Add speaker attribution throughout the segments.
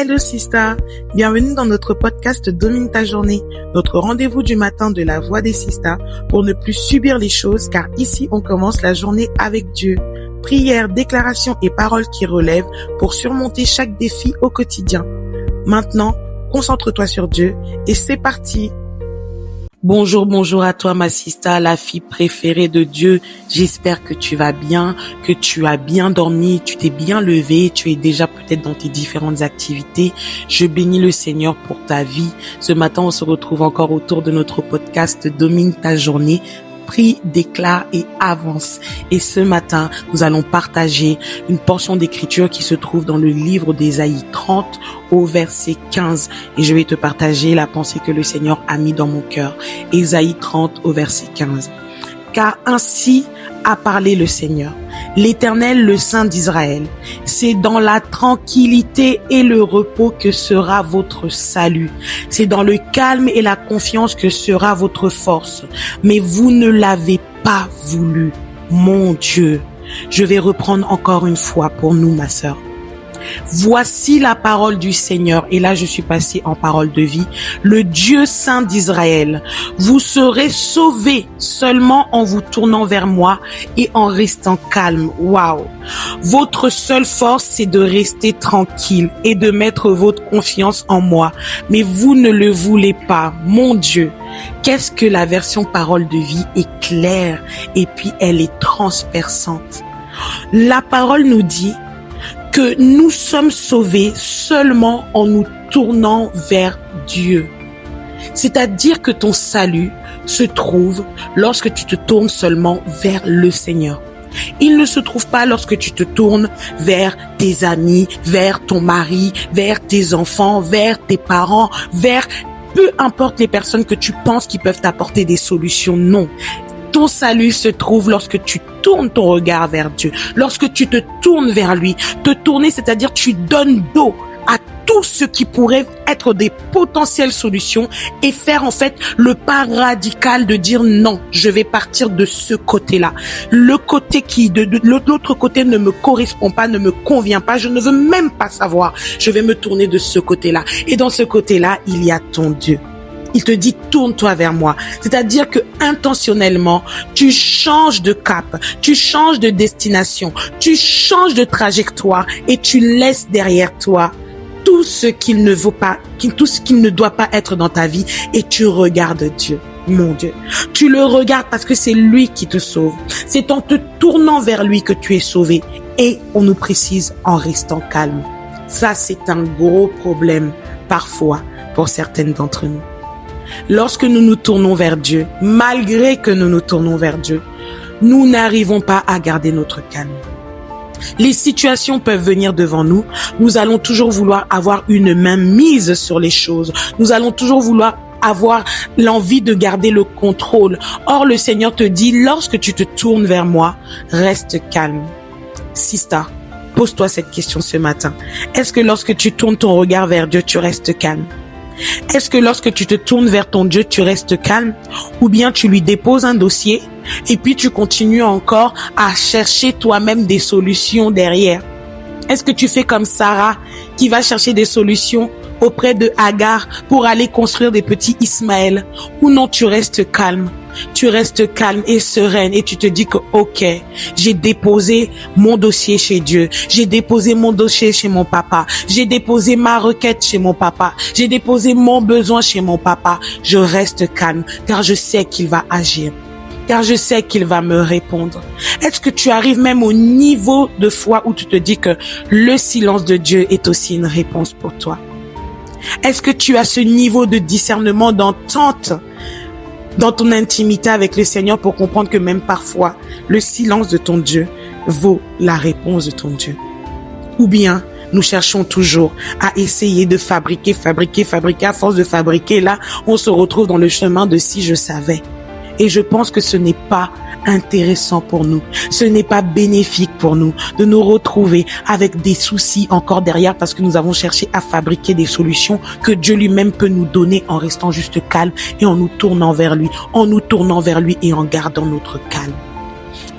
Speaker 1: Hello Sista, bienvenue dans notre podcast Domine ta journée, notre rendez-vous du matin de la voix des Sistas pour ne plus subir les choses car ici on commence la journée avec Dieu. Prières, déclarations et paroles qui relèvent pour surmonter chaque défi au quotidien. Maintenant, concentre-toi sur Dieu et c'est parti. Bonjour à toi ma sista, la fille préférée de Dieu. J'espère que tu vas bien, que tu as bien dormi, tu t'es bien levé, tu es déjà peut-être dans tes différentes activités. Je bénis le Seigneur pour ta vie. Ce matin, on se retrouve encore autour de notre podcast Domine ta journée. Prie, déclare et avance. Et ce matin, nous allons partager une portion d'écriture qui se trouve dans le livre d'Ésaïe 30 au verset 15. Et je vais te partager la pensée que le Seigneur a mis dans mon cœur. Ésaïe 30 au verset 15. Car ainsi a parlé le Seigneur, l'Éternel, le Saint d'Israël. C'est dans la tranquillité et le repos que sera votre salut. C'est dans le calme et la confiance que sera votre force. Mais vous ne l'avez pas voulu, mon Dieu. Je vais reprendre encore une fois pour nous, ma sœur. Voici la parole du Seigneur, et là je suis passée en parole de vie, le Dieu saint d'Israël. Vous serez sauvés seulement en vous tournant vers moi et en restant calme. Waouh! Votre seule force, c'est de rester tranquille et de mettre votre confiance en moi. Mais vous ne le voulez pas, mon Dieu. Qu'est-ce que la version parole de vie est claire et puis elle est transperçante. La parole nous dit que nous sommes sauvés seulement en nous tournant vers Dieu. C'est-à-dire que ton salut se trouve lorsque tu te tournes seulement vers le Seigneur. Il ne se trouve pas lorsque tu te tournes vers tes amis, vers ton mari, vers tes enfants, vers tes parents, vers peu importe les personnes que tu penses qui peuvent t'apporter des solutions. Non. Ton salut se trouve lorsque tu tournes ton regard vers Dieu, lorsque tu te tournes vers lui. Te tourner, c'est-à-dire tu donnes dos à tout ce qui pourrait être des potentielles solutions et faire en fait le pas radical de dire non, je vais partir de ce côté-là. Le côté qui, de l'autre côté ne me correspond pas, ne me convient pas, je ne veux même pas savoir. Je vais me tourner de ce côté-là. Et dans ce côté-là, il y a ton Dieu. Il te dit, tourne-toi vers moi. C'est-à-dire que intentionnellement, tu changes de cap, tu changes de destination, tu changes de trajectoire et tu laisses derrière toi tout ce qu'il ne vaut pas, tout ce qu'il ne doit pas être dans ta vie et tu regardes Dieu. Mon Dieu, tu le regardes parce que c'est lui qui te sauve. C'est en te tournant vers lui que tu es sauvé. Et on nous précise en restant calme. Ça, c'est un gros problème parfois pour certaines d'entre nous. Lorsque nous nous tournons vers Dieu, malgré que nous nous tournons vers Dieu, nous n'arrivons pas à garder notre calme. Les situations peuvent venir devant nous. Nous allons toujours vouloir avoir une main mise sur les choses. Nous allons toujours vouloir avoir l'envie de garder le contrôle. Or, le Seigneur te dit, lorsque tu te tournes vers moi, reste calme. Sista, pose-toi cette question ce matin. Est-ce que lorsque tu tournes ton regard vers Dieu, tu restes calme? Est-ce que lorsque tu te tournes vers ton Dieu, tu restes calme? Ou bien tu lui déposes un dossier et puis tu continues encore à chercher toi-même des solutions derrière? Est-ce que tu fais comme Sarah qui va chercher des solutions auprès de Agar pour aller construire des petits Ismaël? Ou non, tu restes calme? Tu restes calme et sereine et tu te dis que ok, j'ai déposé mon dossier chez Dieu, j'ai déposé mon dossier chez mon papa, j'ai déposé ma requête chez mon papa, j'ai déposé mon besoin chez mon papa. Je reste calme car je sais qu'il va agir, car je sais qu'il va me répondre. Est-ce que tu arrives même au niveau de foi où tu te dis que le silence de Dieu est aussi une réponse pour toi? Est-ce que tu as ce niveau de discernement, d'entente dans ton intimité avec le Seigneur pour comprendre que même parfois, le silence de ton Dieu vaut la réponse de ton Dieu? Ou bien, nous cherchons toujours à essayer de fabriquer, à force de fabriquer, là, on se retrouve dans le chemin de si je savais. Et je pense que ce n'est pas intéressant pour nous. Ce n'est pas bénéfique pour nous de nous retrouver avec des soucis encore derrière parce que nous avons cherché à fabriquer des solutions que Dieu lui-même peut nous donner en restant juste calme et en nous tournant vers lui et en gardant notre calme.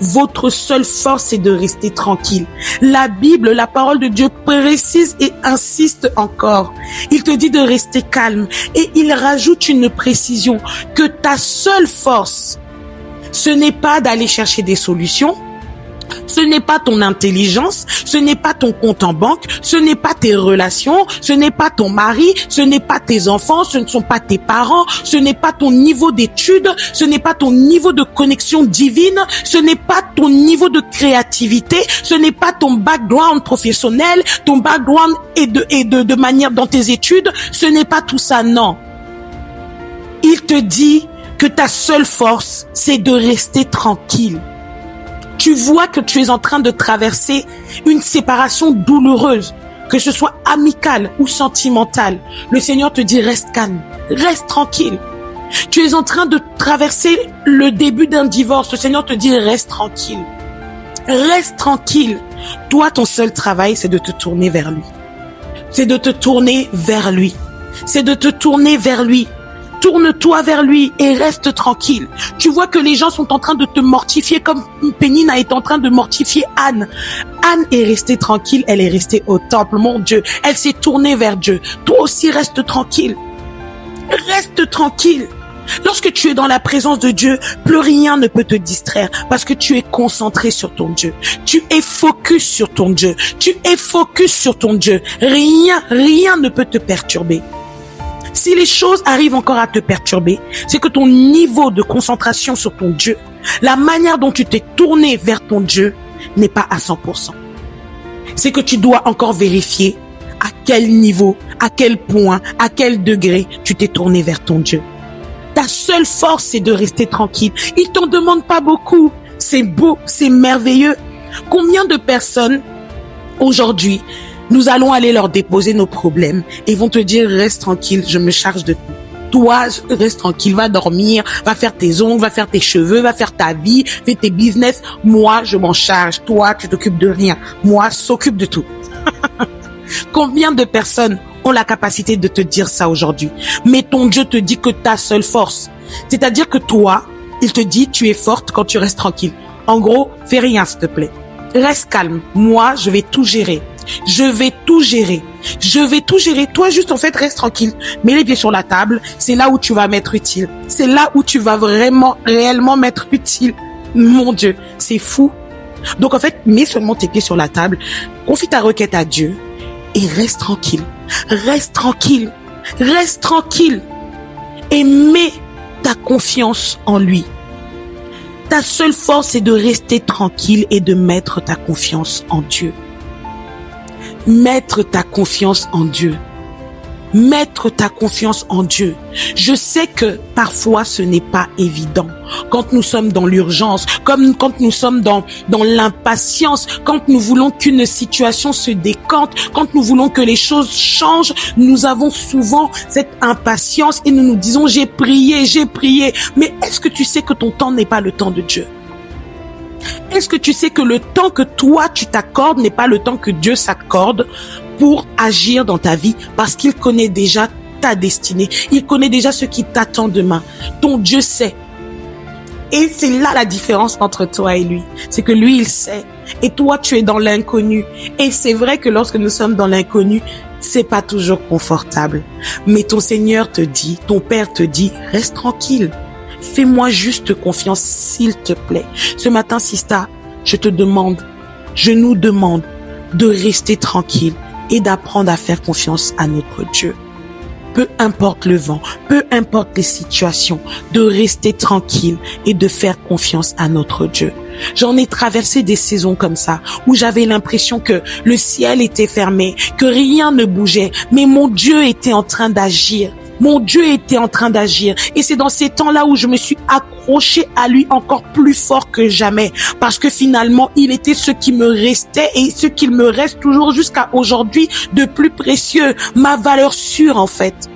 Speaker 1: votre seule force, c'est de rester tranquille. La Bible, la parole de Dieu précise et insiste encore. Il te dit de rester calme et il rajoute une précision que ta seule force, ce n'est pas d'aller chercher des solutions, ce n'est pas ton intelligence, ce n'est pas ton compte en banque, ce n'est pas tes relations, ce n'est pas ton mari, ce n'est pas tes enfants, ce ne sont pas tes parents, ce n'est pas ton niveau d'études, ce n'est pas ton niveau de connexion divine, ce n'est pas ton niveau de créativité, ce n'est pas ton background professionnel, ton background et de manière dans tes études, ce n'est pas tout ça, non. Il te dit que ta seule force, c'est de rester tranquille. Tu vois que tu es en train de traverser une séparation douloureuse, que ce soit amicale ou sentimentale. Le Seigneur te dit reste calme, reste tranquille. Tu es en train de traverser le début d'un divorce. Le Seigneur te dit reste tranquille. Reste tranquille. Toi, ton seul travail, c'est de te tourner vers lui. C'est de te tourner vers lui. C'est de te tourner vers lui. Tourne-toi vers lui et reste tranquille. Tu vois que les gens sont en train de te mortifier comme Pénine a été en train de mortifier Anne. Anne est restée tranquille, elle est restée au temple, mon Dieu. Elle s'est tournée vers Dieu. Toi aussi, reste tranquille. Reste tranquille. Lorsque tu es dans la présence de Dieu, plus rien ne peut te distraire parce que tu es concentré sur ton Dieu. Tu es focus sur ton Dieu. Tu es focus sur ton Dieu. Rien ne peut te perturber. Si les choses arrivent encore à te perturber, c'est que ton niveau de concentration sur ton Dieu, la manière dont tu t'es tourné vers ton Dieu n'est pas à 100%. C'est que tu dois encore vérifier à quel niveau, à quel point, à quel degré tu t'es tourné vers ton Dieu. Ta seule force, c'est de rester tranquille. Il t'en demande pas beaucoup. C'est beau, c'est merveilleux. Combien de personnes aujourd'hui, nous allons aller leur déposer nos problèmes et vont te dire reste tranquille, je me charge de tout. Toi, reste tranquille, va dormir, va faire tes ongles, va faire tes cheveux, va faire ta vie, fais tes business. Moi, je m'en charge. Toi, tu t'occupes de rien. Moi, s'occupe de tout. Combien de personnes ont la capacité de te dire ça aujourd'hui? Mais ton Dieu te dit que ta seule force, c'est-à-dire que toi, il te dit tu es forte quand tu restes tranquille. En gros, fais rien s'il te plaît. Reste calme. Moi, je vais tout gérer. Je vais tout gérer. Je vais tout gérer. Toi, juste, en fait, reste tranquille. Mets les pieds sur la table. C'est là où tu vas m'être utile. C'est là où tu vas vraiment, réellement m'être utile. Mon Dieu, c'est fou. Donc, en fait, mets seulement tes pieds sur la table. Confie ta requête à Dieu et reste tranquille. Reste tranquille. Reste tranquille. Et mets ta confiance en lui. Ta seule force, c'est de rester tranquille et de mettre ta confiance en Dieu. Mettre ta confiance en Dieu. Mettre ta confiance en Dieu. Je sais que parfois ce n'est pas évident. Quand nous sommes dans l'urgence, comme quand nous sommes dans l'impatience, quand nous voulons qu'une situation se décante, quand nous voulons que les choses changent, nous avons souvent cette impatience et nous nous disons j'ai prié. Mais est-ce que tu sais que ton temps n'est pas le temps de Dieu? Est-ce que tu sais que le temps que toi tu t'accordes n'est pas le temps que Dieu s'accorde pour agir dans ta vie parce qu'il connaît déjà ta destinée, il connaît déjà ce qui t'attend demain. Ton Dieu sait. Et c'est là la différence entre toi et lui. C'est que lui, il sait. Et toi, tu es dans l'inconnu. Et c'est vrai que lorsque nous sommes dans l'inconnu, c'est pas toujours confortable. Mais ton Seigneur te dit, ton Père te dit, reste tranquille. Fais-moi juste confiance, s'il te plaît. Ce matin, Sista, je nous demande de rester tranquille et d'apprendre à faire confiance à notre Dieu. Peu importe le vent, peu importe les situations, de rester tranquille et de faire confiance à notre Dieu. J'en ai traversé des saisons comme ça, où j'avais l'impression que le ciel était fermé, que rien ne bougeait, mais mon Dieu était en train d'agir. Mon Dieu était en train d'agir. Et c'est dans ces temps-là où je me suis accrochée à lui encore plus fort que jamais. Parce que finalement, il était ce qui me restait et ce qu'il me reste toujours jusqu'à aujourd'hui de plus précieux. Ma valeur sûre, en fait.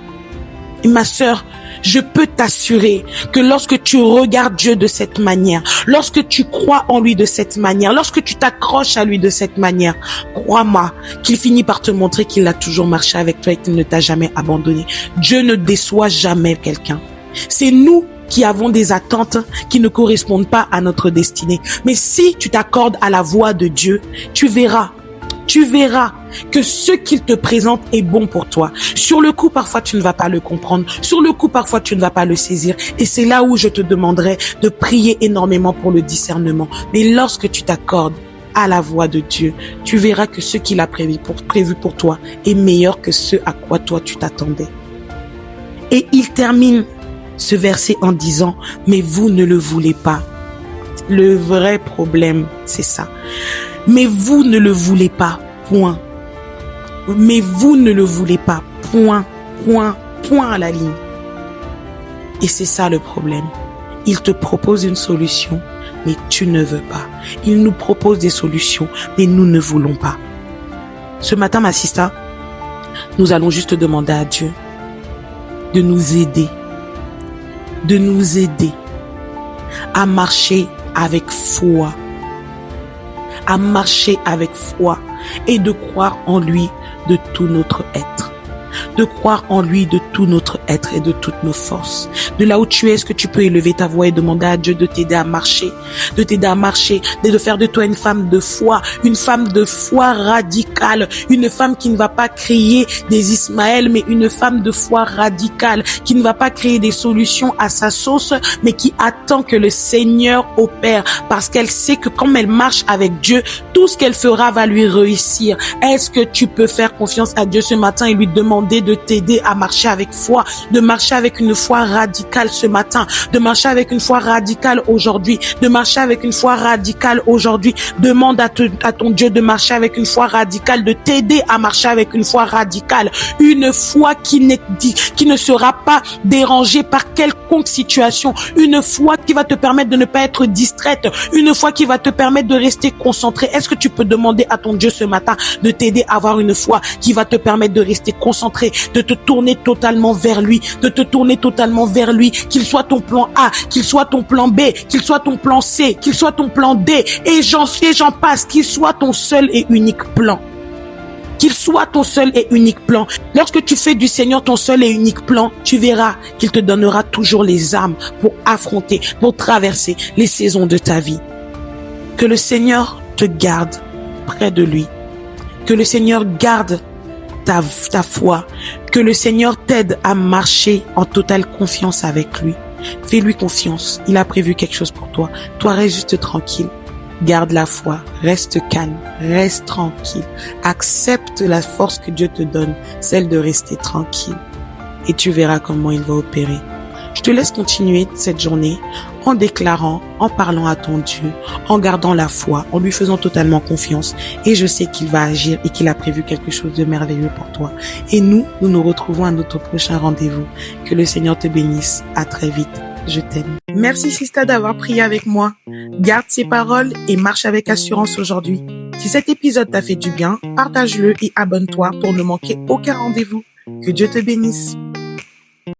Speaker 1: Et ma sœur, je peux t'assurer que lorsque tu regardes Dieu de cette manière, lorsque tu crois en lui de cette manière, lorsque tu t'accroches à lui de cette manière, crois-moi qu'il finit par te montrer qu'il a toujours marché avec toi et qu'il ne t'a jamais abandonné. Dieu ne déçoit jamais quelqu'un. C'est nous qui avons des attentes qui ne correspondent pas à notre destinée. Mais si tu t'accordes à la voix de Dieu, tu verras que ce qu'il te présente est bon pour toi. Sur le coup, parfois, tu ne vas pas le comprendre. Sur le coup, parfois, tu ne vas pas le saisir. Et c'est là où je te demanderai de prier énormément pour le discernement. Mais lorsque tu t'accordes à la voix de Dieu, tu verras que ce qu'il a prévu pour toi est meilleur que ce à quoi toi tu t'attendais. Et il termine ce verset en disant, mais vous ne le voulez pas. Le vrai problème, c'est ça. Mais vous ne le voulez pas, point. Mais vous ne le voulez pas, point à la ligne. Et c'est ça le problème. Il te propose une solution, mais tu ne veux pas. Il nous propose des solutions, mais nous ne voulons pas. Ce matin, ma sista, nous allons juste demander à Dieu de nous aider à marcher avec foi, et de croire en lui de tout notre être. De croire en lui de tout notre être et de toutes nos forces. De là où tu es, est-ce que tu peux élever ta voix et demander à Dieu de t'aider à marcher, de faire de toi une femme de foi radicale, une femme qui ne va pas créer des Ismaël, mais une femme de foi radicale, qui ne va pas créer des solutions à sa sauce, mais qui attend que le Seigneur opère, parce qu'elle sait que comme elle marche avec Dieu, tout ce qu'elle fera va lui réussir. Est-ce que tu peux faire confiance à Dieu ce matin et lui demander de t'aider à marcher avec foi, de marcher avec une foi radicale ce matin, de marcher avec une foi radicale aujourd'hui, Demande à ton Dieu de marcher avec une foi radicale, de t'aider à marcher avec une foi radicale, une foi qui ne sera pas dérangée par quelconque situation, une foi qui va te permettre de ne pas être distraite, une foi qui va te permettre de rester concentré. Est-ce que tu peux demander à ton Dieu ce matin de t'aider à avoir une foi qui va te permettre de rester concentré, de te tourner totalement vers lui, qu'il soit ton plan A, qu'il soit ton plan B, qu'il soit ton plan C, qu'il soit ton plan D, et j'en passe, qu'il soit ton seul et unique plan. Lorsque tu fais du Seigneur ton seul et unique plan, tu verras qu'il te donnera toujours les armes pour affronter, pour traverser les saisons de ta vie. Que le Seigneur te garde près de lui. Que le Seigneur garde ta foi. Que le Seigneur t'aide à marcher en totale confiance avec lui. Fais-lui confiance. Il a prévu quelque chose pour toi. Toi, reste juste tranquille. Garde la foi. Reste calme. Reste tranquille. Accepte la force que Dieu te donne, celle de rester tranquille. Et tu verras comment il va opérer. Je te laisse continuer cette journée en déclarant, en parlant à ton Dieu, en gardant la foi, en lui faisant totalement confiance. Et je sais qu'il va agir et qu'il a prévu quelque chose de merveilleux pour toi. Et nous nous retrouvons à notre prochain rendez-vous. Que le Seigneur te bénisse. À très vite. Je t'aime. Merci Sista d'avoir prié avec moi. Garde ces paroles et marche avec assurance aujourd'hui. Si cet épisode t'a fait du bien, partage-le et abonne-toi pour ne manquer aucun rendez-vous. Que Dieu te bénisse.